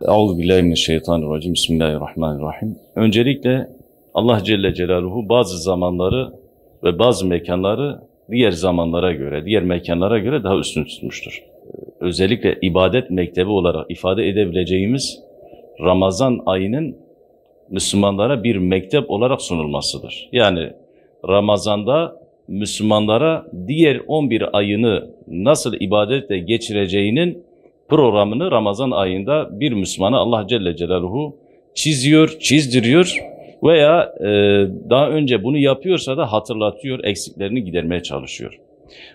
Euzubillahimineşşeytanirracim. Bismillahirrahmanirrahim. Öncelikle Allah Celle Celaluhu bazı zamanları ve bazı mekanları diğer zamanlara göre, diğer mekanlara göre daha üstün tutmuştur. Özellikle ibadet mektebi olarak ifade edebileceğimiz Ramazan ayının Müslümanlara bir mektep olarak sunulmasıdır. Yani Ramazan'da Müslümanlara diğer 11 ayını nasıl ibadetle geçireceğinin programını Ramazan ayında bir Müslümana Allah Celle Celaluhu çiziyor, çizdiriyor veya daha önce bunu yapıyorsa da hatırlatıyor, eksiklerini gidermeye çalışıyor.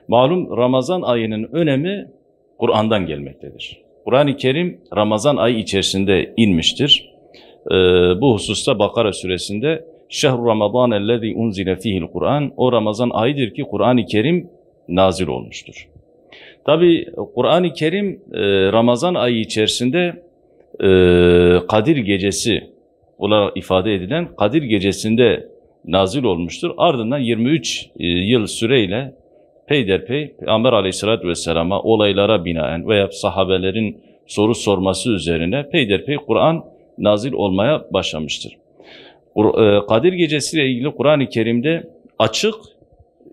Malum Ramazan ayının önemi Kur'an'dan gelmektedir. Kur'an-ı Kerim Ramazan ayı içerisinde inmiştir. Bu hususta Bakara suresinde "Şehru Ramazan ellezî unzile fihil Kur'an" o Ramazan ayıdır ki Kur'an-ı Kerim nazil olmuştur. Tabi Kur'an-ı Kerim Ramazan ayı içerisinde Kadir Gecesi olarak ifade edilen Kadir Gecesi'nde nazil olmuştur. Ardından 23 yıl süreyle peyderpey Peygamber Aleyhisselatü Vesselam'a olaylara binaen veya sahabelerin soru sorması üzerine peyderpey Kur'an nazil olmaya başlamıştır. Kadir Gecesi ile ilgili Kur'an-ı Kerim'de açık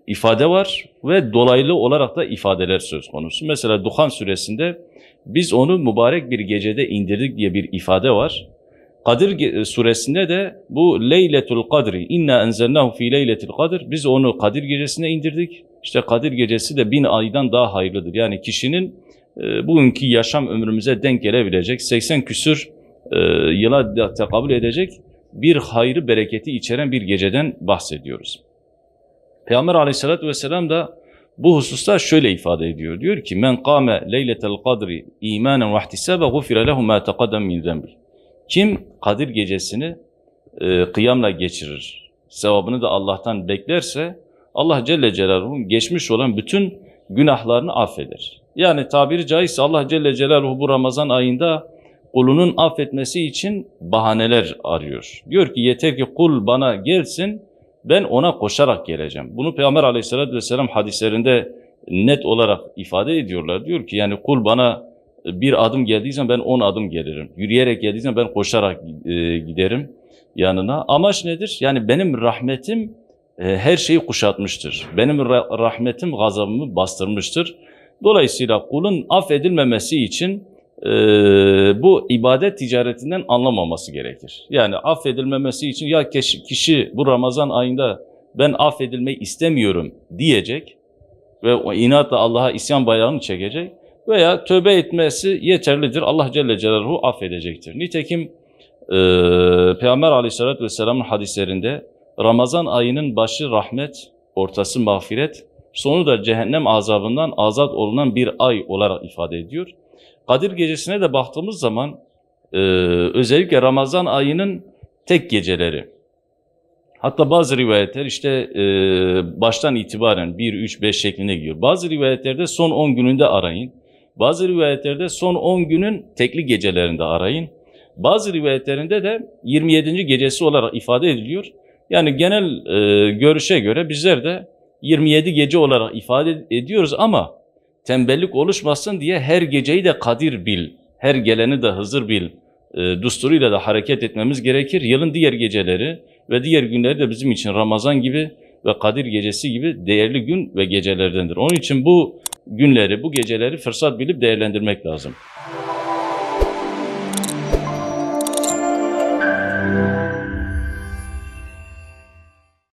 ifade var ve dolaylı olarak da ifadeler söz konusu. Mesela Duhan suresinde biz onu mübarek bir gecede indirdik diye bir ifade var. Kadir suresinde de bu Leyletul Kadri, inna enzelnahu fi Leyletul Kadr, biz onu Kadir gecesine indirdik. İşte Kadir gecesi de 1000 aydan daha hayırlıdır. Yani kişinin bugünkü yaşam ömrümüze denk gelebilecek 80 küsür yıla tekabül edecek bir hayrı bereketi içeren bir geceden bahsediyoruz. Peygamber Aleyhisselatü Vesselam da bu hususta şöyle ifade ediyor. Diyor ki: "Men kâme leyletel kadri imanen ve ihtisâbe gufire lehu mâ teqaddem min zenbi." Kim Kadir gecesini kıyamla geçirir, sevabını da Allah'tan beklerse Allah Celle Celaluhu'nun geçmiş olan bütün günahlarını affeder. Yani tabiri caizse Allah Celle Celaluhu bu Ramazan ayında kulunun affetmesi için bahaneler arıyor. Diyor ki yeter ki kul bana gelsin, ben ona koşarak geleceğim. Bunu Peygamber Aleyhisselatü Vesselam hadislerinde net olarak ifade ediyorlar. Diyor ki yani kul bana bir adım geldiyse ben 10 adım gelirim. Yürüyerek geldiyse ben koşarak giderim yanına. Amaç nedir? Yani benim rahmetim her şeyi kuşatmıştır. Benim rahmetim gazabımı bastırmıştır. Dolayısıyla kulun affedilmemesi için bu ibadet ticaretinden anlamaması gerekir. Yani affedilmemesi için ya kişi bu Ramazan ayında ben affedilmeyi istemiyorum diyecek ve o inatla Allah'a isyan bayrağını çekecek veya tövbe etmesi yeterlidir. Allah Celle Celaluhu affedecektir. Nitekim Peygamber Aleyhisselatü Vesselam'ın hadislerinde Ramazan ayının başı rahmet, ortası mağfiret, sonu da cehennem azabından azat olunan bir ay olarak ifade ediyor. Kadir gecesine de baktığımız zaman özellikle Ramazan ayının tek geceleri, hatta bazı rivayetler işte baştan itibaren 1, 3, 5 şeklinde gidiyor. Bazı rivayetlerde son 10 gününde arayın. Bazı rivayetlerde son 10 günün tekli gecelerinde arayın. Bazı rivayetlerinde de 27. gecesi olarak ifade ediliyor. Yani genel görüşe göre bizler de 27 gece olarak ifade ediyoruz ama tembellik oluşmasın diye her geceyi de Kadir bil, her geleni de Hızır bil düsturuyla da hareket etmemiz gerekir. Yılın diğer geceleri ve diğer günleri de bizim için Ramazan gibi ve Kadir gecesi gibi değerli gün ve gecelerdendir. Onun için bu günleri, bu geceleri fırsat bilip değerlendirmek lazım.